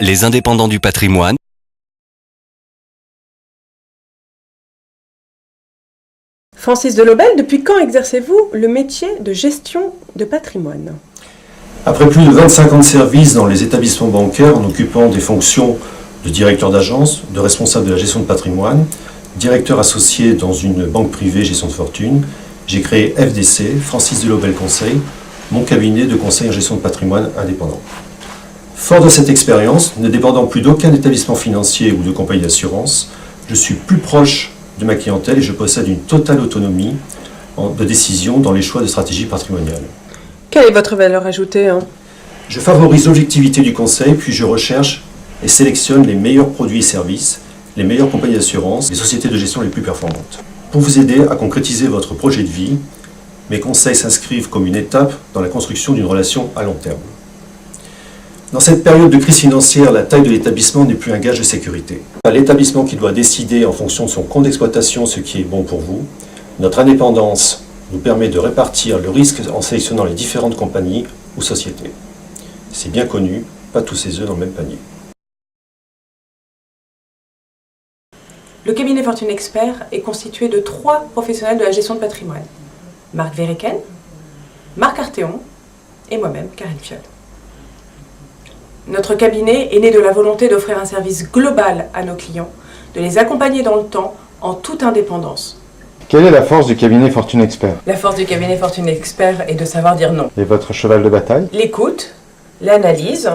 Les indépendants du patrimoine. Francis Delobel, depuis quand exercez-vous le métier de gestion de patrimoine ? Après plus de 25 ans de service dans les établissements bancaires en occupant des fonctions de directeur d'agence, de responsable de la gestion de patrimoine, directeur associé dans une banque privée gestion de fortune, j'ai créé FDC, Francis Delobel Conseil, mon cabinet de conseil en gestion de patrimoine indépendant. Fort de cette expérience, ne dépendant plus d'aucun établissement financier ou de compagnie d'assurance, je suis plus proche de ma clientèle et je possède une totale autonomie de décision dans les choix de stratégie patrimoniale. Quelle est votre valeur ajoutée ? Je favorise l'objectivité du conseil, puis je recherche et sélectionne les meilleurs produits et services, les meilleures compagnies d'assurance, les sociétés de gestion les plus performantes. Pour vous aider à concrétiser votre projet de vie, mes conseils s'inscrivent comme une étape dans la construction d'une relation à long terme. Dans cette période de crise financière, la taille de l'établissement n'est plus un gage de sécurité. C'est l'établissement qui doit décider en fonction de son compte d'exploitation ce qui est bon pour vous. Notre indépendance nous permet de répartir le risque en sélectionnant les différentes compagnies ou sociétés. C'est bien connu, pas tous ses œufs dans le même panier. Le cabinet Fortune Expert est constitué de 3 professionnels de la gestion de patrimoine. Marc Verreken, Marc Arthéon et moi-même, Karine Fiol. Notre cabinet est né de la volonté d'offrir un service global à nos clients, de les accompagner dans le temps en toute indépendance. Quelle est la force du cabinet Fortune Expert ? La force du cabinet Fortune Expert est de savoir dire non. Et votre cheval de bataille ? L'écoute, l'analyse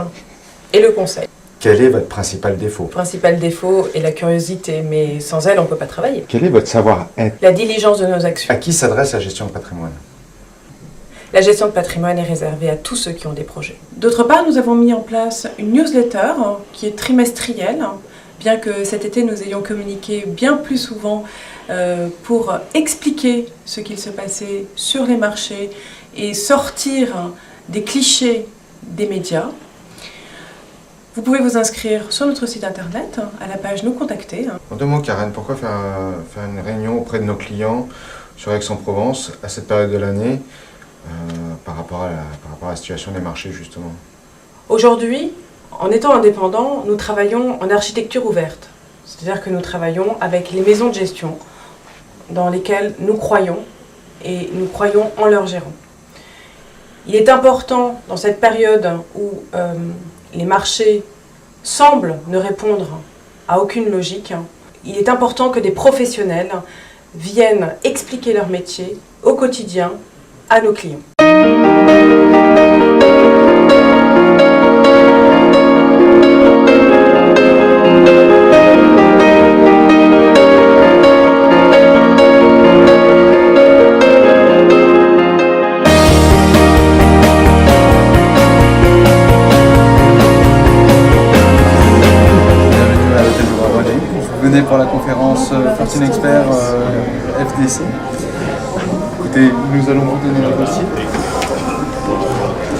et le conseil. Quel est votre principal défaut ? Le principal défaut est la curiosité, mais sans elle, on ne peut pas travailler. Quel est votre savoir-être ? La diligence de nos actions. À qui s'adresse la gestion de patrimoine ? La gestion de patrimoine est réservée à tous ceux qui ont des projets. D'autre part, nous avons mis en place une newsletter qui est trimestrielle, bien que cet été nous ayons communiqué bien plus souvent pour expliquer ce qu'il se passait sur les marchés et sortir des clichés des médias. Vous pouvez vous inscrire sur notre site internet, à la page Nous contacter. En 2 mots, Karen, pourquoi faire une réunion auprès de nos clients sur Aix-en-Provence à cette période de l'année par rapport à la situation des marchés, justement ? Aujourd'hui, en étant indépendants, nous travaillons en architecture ouverte. C'est-à-dire que nous travaillons avec les maisons de gestion dans lesquelles nous croyons et nous croyons en leur gérant. Il est important, dans cette période où les marchés semblent ne répondre à aucune logique, il est important que des professionnels viennent expliquer leur métier au quotidien à nos clients. Pour la conférence Fortune Expert FDC. Écoutez, nous allons vous donner le dossier.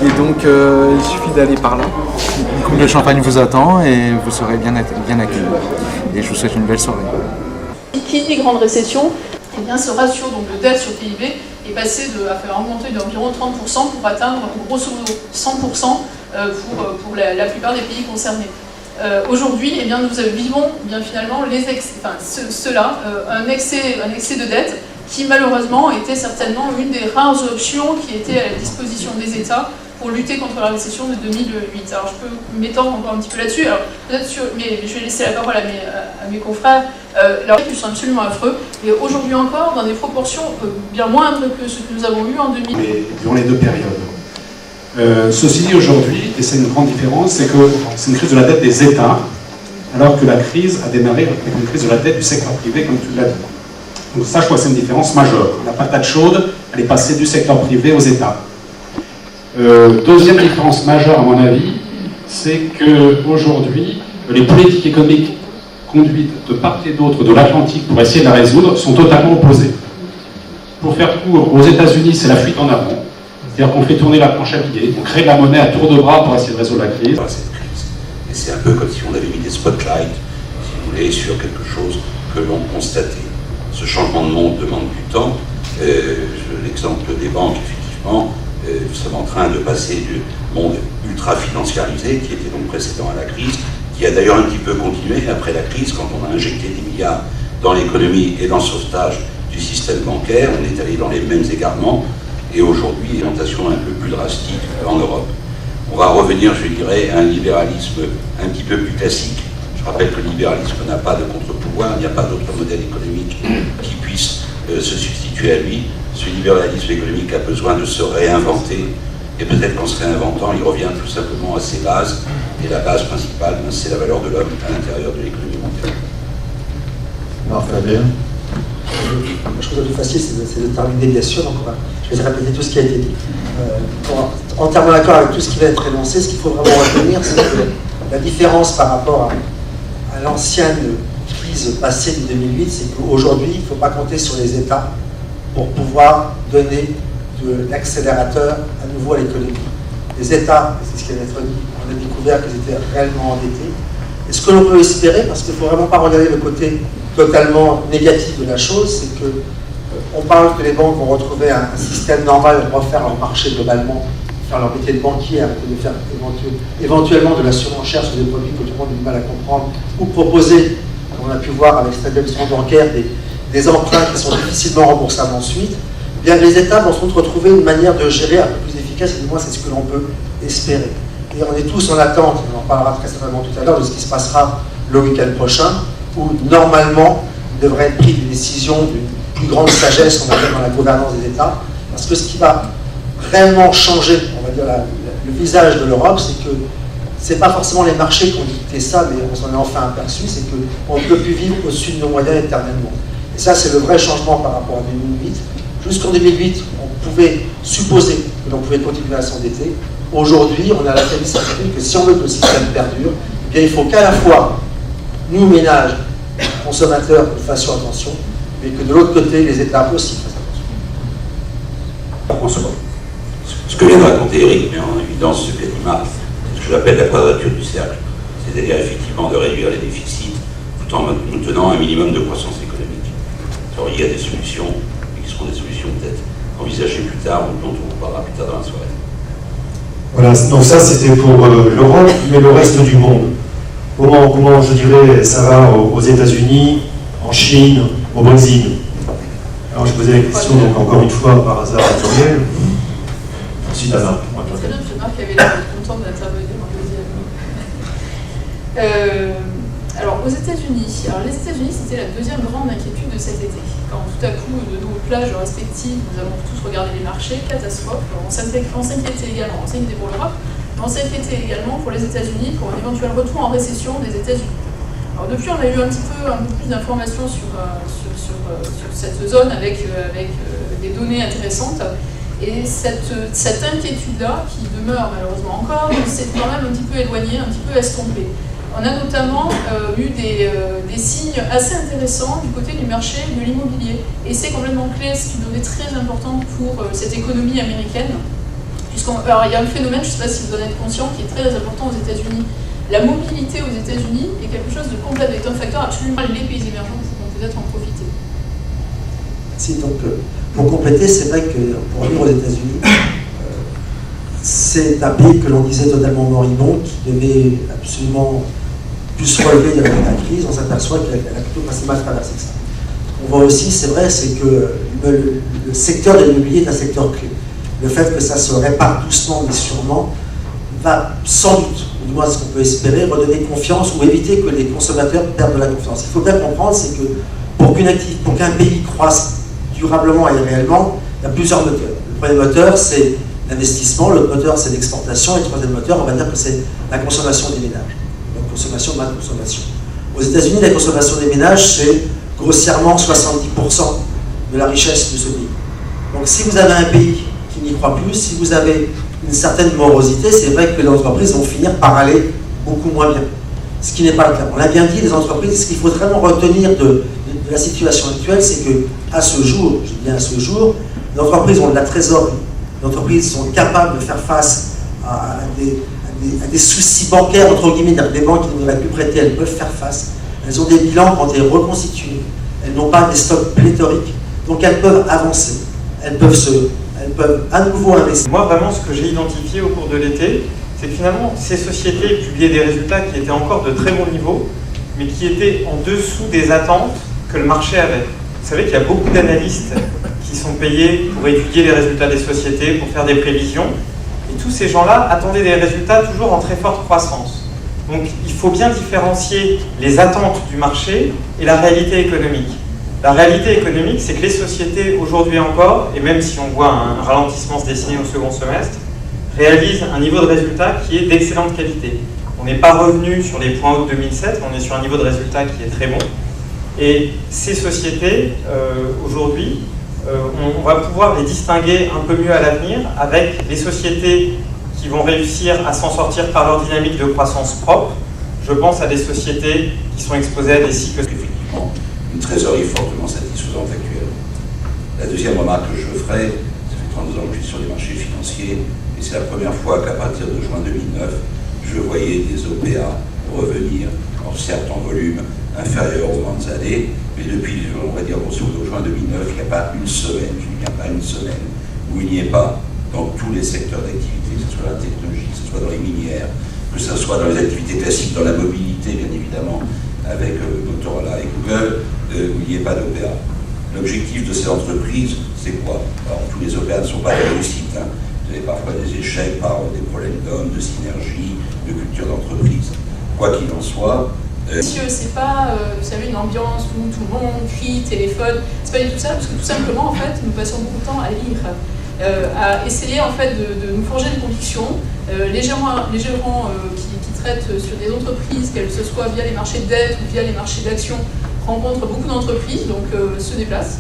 Et donc, il suffit d'aller par là. Une coupe de champagne vous attend et vous serez bien accueillis. Et je vous souhaite une belle soirée. Qui dit grande récession, eh bien, ce ratio donc, de dette sur PIB est passé à faire remonter d'environ 30% pour atteindre grosso modo 100% pour la plupart des pays concernés. Aujourd'hui, eh bien, nous vivons bien finalement un excès de dette qui malheureusement était certainement une des rares options qui était à la disposition des États pour lutter contre la récession de 2008. Alors je peux m'étendre encore un petit peu là-dessus, mais je vais laisser la parole à mes confrères. Ils sont absolument affreux, et aujourd'hui encore dans des proportions bien moindres que ce que nous avons eu en 2000. Mais durant les 2 périodes. Ceci dit, aujourd'hui, et c'est une grande différence, c'est que c'est une crise de la dette des États, alors que la crise a démarré avec une crise de la dette du secteur privé, comme tu l'as dit. Donc ça, je crois que c'est une différence majeure. La patate chaude, elle est passée du secteur privé aux États. Deuxième différence majeure, à mon avis, c'est qu'aujourd'hui, les politiques économiques conduites de part et d'autre de l'Atlantique pour essayer de la résoudre sont totalement opposées. Pour faire court, aux États-Unis, c'est la fuite en avant. C'est-à-dire qu'on fait tourner la planche à billets, on crée de la monnaie à tour de bras pour essayer de résoudre la crise. Et c'est un peu comme si on avait mis des spotlights, si vous voulez, sur quelque chose que l'on constatait. Ce changement de monde demande du temps. L'exemple des banques, effectivement, nous sommes en train de passer du monde ultra-financiarisé, qui était donc précédent à la crise, qui a d'ailleurs un petit peu continué après la crise, quand on a injecté des milliards dans l'économie et dans le sauvetage du système bancaire. On est allé dans les mêmes égarements, et aujourd'hui, une orientation un peu plus drastique en Europe. On va revenir, je dirais, à un libéralisme un petit peu plus classique. Je rappelle que le libéralisme n'a pas de contre-pouvoir, il n'y a pas d'autre modèle économique qui puisse se substituer à lui. Ce libéralisme économique a besoin de se réinventer, et peut-être qu'en se réinventant, il revient tout simplement à ses bases, et la base principale, c'est la valeur de l'homme à l'intérieur de l'économie mondiale. Fabien. La chose la plus facile, c'est de terminer, bien sûr. Donc je vais répéter tout ce qui a été dit. Entièrement d'accord avec tout ce qui va être énoncé, ce qu'il faut vraiment retenir, c'est que la différence par rapport à l'ancienne crise passée de 2008, c'est qu'aujourd'hui, il ne faut pas compter sur les États pour pouvoir donner de l'accélérateur à nouveau à l'économie. Les États, c'est ce qui va être dit, on a découvert qu'ils étaient réellement endettés. Et ce que l'on peut espérer, parce qu'il ne faut vraiment pas regarder le côté totalement négatif de la chose, c'est que on parle que les banques vont retrouver un système normal, vont refaire leur marché globalement, faire leur métier de banquier, arrêter de faire éventuellement de la surenchère sur des produits que tout le monde a du mal à comprendre, ou proposer, comme on a pu voir avec cette établissement bancaire, des emprunts qui sont difficilement remboursables ensuite. Eh bien, les États vont se retrouver une manière de gérer un peu plus efficace, et du moins c'est ce que l'on peut espérer. Et on est tous en attente, on en parlera très certainement tout à l'heure, de ce qui se passera le week-end prochain, où normalement il devrait être pris des décisions d'une plus grande sagesse, on va dire, dans la gouvernance des États, parce que ce qui va réellement changer, on va dire, le visage de l'Europe, c'est que ce n'est pas forcément les marchés qui ont dicté ça, mais on s'en est enfin aperçu, c'est qu'on ne peut plus vivre au-dessus de nos moyens éternellement. Et ça, c'est le vrai changement par rapport à 2008. Jusqu'en 2008, on pouvait supposer que l'on pouvait continuer à s'endetter. Aujourd'hui, on a la certitude que si on veut que le système perdure, eh bien, il faut qu'à la fois nous, ménages, consommateurs, nous fassions attention, mais que de l'autre côté, les États aussi fassent attention. Ce que vient de raconter Eric met en évidence ce qu'a dit Marc, c'est ce que j'appelle la quadrature du cercle, c'est-à-dire effectivement de réduire les déficits tout en nous tenant un minimum de croissance économique. Alors il y a des solutions, mais qui seront des solutions peut-être envisagées plus tard, ou dont on vous parlera plus tard dans la soirée. Voilà, donc ça c'était pour l'Europe, mais le reste du monde. Comment je dirais, ça va aux États-Unis, en Chine, au Brésil? Alors j'ai posé la question, donc encore une fois, par hasard à Muriel. Ensuite, Anna. C'est bien, je Marc avait l'air content d'intervenir en deuxième. Alors, aux États-Unis, les États-Unis, c'était la deuxième grande inquiétude de cet été. Quand tout à coup, de nos plages respectives, nous avons tous regardé les marchés, catastrophe. Alors, on s'inquiétait également, on s'inquiétait pour l'Europe, mais on s'inquiétait également pour les États-Unis, pour un éventuel retour en récession des États-Unis. Alors, depuis, on a eu un peu plus d'informations sur cette zone avec des données intéressantes. Et cette inquiétude-là, qui demeure malheureusement encore, s'est quand même un petit peu éloignée, un petit peu estompée. On a notamment eu des signes assez intéressants du côté du marché de l'immobilier. Et c'est complètement clé, c'est une donnée très importante pour cette économie américaine. Alors il y a un phénomène, je ne sais pas si vous en êtes conscient, qui est très important aux États-Unis. La mobilité aux États-Unis est quelque chose de complet, est un facteur absolument les pays émergents vont peut-être en profiter. Si, donc, pour compléter, c'est vrai que pour vivre aux États-Unis, c'est un pays que l'on disait totalement moribond, qui devait absolument plus se relever de la crise. On s'aperçoit qu'elle a plutôt pas si mal traversé que ça. On voit aussi, c'est vrai, c'est que le secteur de l'immobilier est un secteur clé. Le fait que ça se répare doucement mais sûrement va sans doute, ou du moins ce qu'on peut espérer, redonner confiance ou éviter que les consommateurs perdent de la confiance. Il faut bien comprendre, c'est que pour qu'un pays croisse durablement et réellement, il y a plusieurs moteurs. Le premier moteur, c'est l'investissement, l'autre moteur, c'est l'exportation, et le troisième moteur, on va dire que c'est la consommation des ménages. Donc consommation, ma consommation. Aux États-Unis, la consommation des ménages, c'est grossièrement 70% de la richesse de ce pays. Donc si vous avez un pays qui n'y croit plus, si vous avez une certaine morosité, c'est vrai que les entreprises vont finir par aller beaucoup moins bien. Ce qui n'est pas le cas. On l'a bien dit, les entreprises, ce qu'il faut vraiment retenir de la situation actuelle, c'est que à ce jour, je dis bien à ce jour, les entreprises ont de la trésorerie, les entreprises sont capables de faire face à des soucis bancaires, entre guillemets, des banques qui ne devraient plus prêter, elles peuvent faire face. Elles ont des bilans qui ont été reconstitués, elles n'ont pas des stocks pléthoriques, donc elles peuvent avancer, elles peuvent à nouveau investir. Moi, vraiment, ce que j'ai identifié au cours de l'été, c'est que finalement, ces sociétés publiaient des résultats qui étaient encore de très bon niveau, mais qui étaient en dessous des attentes que le marché avait. Vous savez qu'il y a beaucoup d'analystes qui sont payés pour étudier les résultats des sociétés, pour faire des prévisions, et tous ces gens-là attendaient des résultats toujours en très forte croissance. Donc il faut bien différencier les attentes du marché et la réalité économique. La réalité économique, c'est que les sociétés, aujourd'hui encore, et même si on voit un ralentissement se dessiner au second semestre, réalisent un niveau de résultat qui est d'excellente qualité. On n'est pas revenu sur les points hauts de 2007, on est sur un niveau de résultat qui est très bon. Et ces sociétés, aujourd'hui, on va pouvoir les distinguer un peu mieux à l'avenir avec les sociétés qui vont réussir à s'en sortir par leur dynamique de croissance propre. Je pense à des sociétés qui sont exposées à des cycles. Effectivement, une trésorerie fortement satisfaisante actuelle. La deuxième remarque que je ferai, ça fait 32 ans que je suis sur les marchés financiers, et c'est la première fois qu'à partir de juin 2009, je voyais des OPA revenir, alors certes en volume inférieur aux grandes années, mais depuis, on va dire, grosso modo, juin 2009, il n'y a pas une semaine, je dis bien pas une semaine, où il n'y ait pas, dans tous les secteurs d'activité, que ce soit la technologie, que ce soit dans les minières, que ce soit dans les activités classiques, dans la mobilité, bien évidemment, avec Motorola et Google, où il n'y ait pas d'OPA. L'objectif de ces entreprises, c'est quoi? Alors, tous les OPA ne sont pas des réussites, hein. Vous avez parfois des échecs par des problèmes d'hommes, de synergie, de culture d'entreprise. Quoi qu'il en soit, c'est pas, vous savez, une ambiance où tout le monde crie, téléphone, c'est pas du tout ça, parce que tout simplement, en fait, nous passons beaucoup de temps à lire, à essayer, en fait, de nous forger des convictions. Les gérants qui traitent sur des entreprises, qu'elles ce soit via les marchés de dette ou via les marchés d'actions, rencontrent beaucoup d'entreprises, donc se déplacent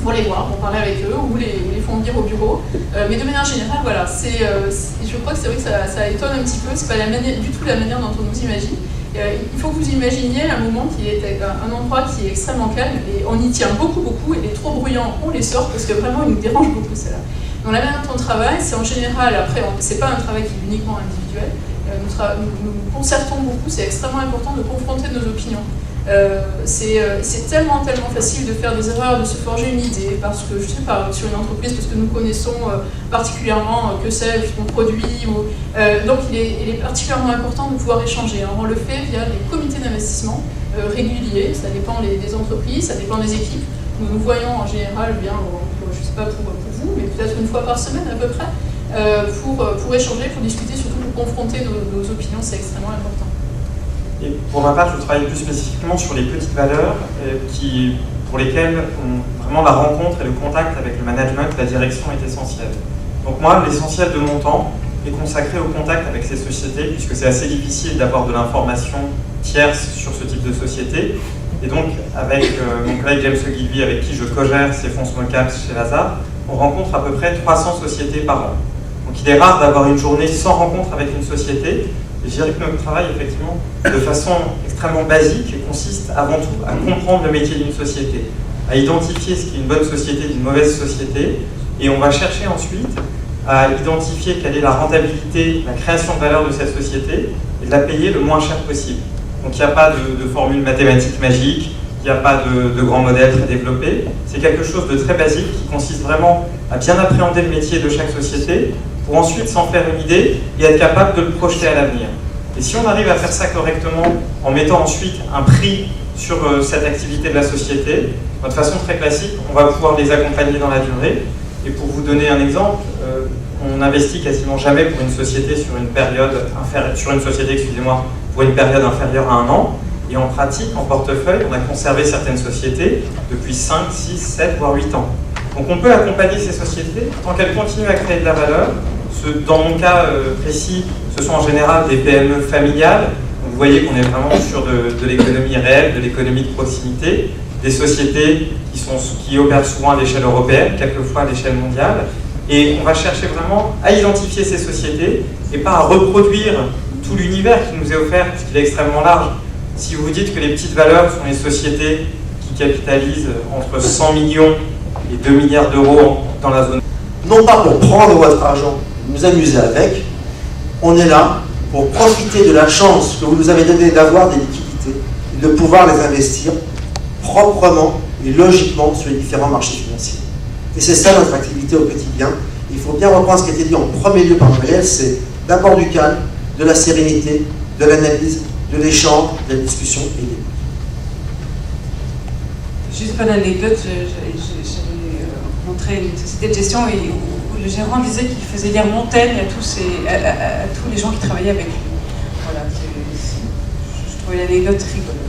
pour les voir, pour parler avec eux, ou les font venir au bureau. Mais de manière générale, voilà, je crois que c'est vrai que ça étonne un petit peu, c'est pas du tout la manière dont on nous imagine. Il faut que vous imaginiez un moment qui est un endroit qui est extrêmement calme et on y tient beaucoup, il est trop bruyant, on les sort parce que vraiment il nous dérange beaucoup cela. Dans la manière dont on travaille, c'est en général, après, c'est pas un travail qui est uniquement individuel, nous concertons beaucoup, c'est extrêmement important de confronter nos opinions. C'est tellement facile de faire des erreurs, de se forger une idée, parce que, je sais pas, sur une entreprise, parce que nous connaissons particulièrement, que sais-je, son produit, donc il est particulièrement important de pouvoir échanger. Alors, on le fait via des comités d'investissement réguliers, ça dépend des entreprises, ça dépend des équipes. Nous nous voyons en général, bien, je ne sais pas pour vous, mais peut-être une fois par semaine à peu près, pour échanger, pour discuter, surtout pour confronter nos opinions, c'est extrêmement important. Et pour ma part, je travaille plus spécifiquement sur les petites valeurs pour lesquelles vraiment la rencontre et le contact avec le management, la direction est essentiel. Donc moi, l'essentiel de mon temps est consacré au contact avec ces sociétés, puisque c'est assez difficile d'avoir de l'information tierce sur ce type de société. Et donc, avec mon collègue James Ogilvy, avec qui je co-gère ces fonds small caps chez Lazard, on rencontre à peu près 300 sociétés par an. Donc il est rare d'avoir une journée sans rencontre avec une société. Et je dirais que notre travail, effectivement, de façon extrêmement basique, consiste avant tout à comprendre le métier d'une société, à identifier ce qui est une bonne société d'une mauvaise société, et on va chercher ensuite à identifier quelle est la rentabilité, la création de valeur de cette société, et de la payer le moins cher possible. Donc il n'y a pas de formule mathématique magique, il n'y a pas de grand modèle très développé, c'est quelque chose de très basique qui consiste vraiment à bien appréhender le métier de chaque société, pour ensuite s'en faire une idée et être capable de le projeter à l'avenir. Et si on arrive à faire ça correctement, en mettant ensuite un prix sur cette activité de la société, de façon très classique, on va pouvoir les accompagner dans la durée. Et pour vous donner un exemple, on n'investit quasiment jamais pour une société pour une période inférieure à 1 an. Et en pratique, en portefeuille, on a conservé certaines sociétés depuis 5, 6, 7, voire 8 ans. Donc on peut accompagner ces sociétés tant qu'elles continuent à créer de la valeur. Dans mon cas précis, ce sont en général des PME familiales. Donc vous voyez qu'on est vraiment sur de l'économie réelle, de l'économie de proximité, des sociétés qui opèrent souvent à l'échelle européenne, quelquefois à l'échelle mondiale. Et on va chercher vraiment à identifier ces sociétés et pas à reproduire tout l'univers qui nous est offert, puisqu'il est extrêmement large. Si vous dites que les petites valeurs sont les sociétés qui capitalisent entre 100 millions et 2 milliards d'euros dans la zone. Non pas pour prendre votre argent, nous amuser avec, on est là pour profiter de la chance que vous nous avez donnée d'avoir des liquidités et de pouvoir les investir proprement et logiquement sur les différents marchés financiers. Et c'est ça notre activité au quotidien. Il faut bien reprendre ce qui a été dit en premier lieu par Gabriel, c'est d'abord du calme, de la sérénité, de l'analyse, de l'échange, de la discussion et des... Juste pour l'anecdote, j'ai rencontré une société de gestion où le gérant disait qu'il faisait lire Montaigne à tous les gens qui travaillaient avec lui. Voilà, je trouvais l'anecdote rigolote.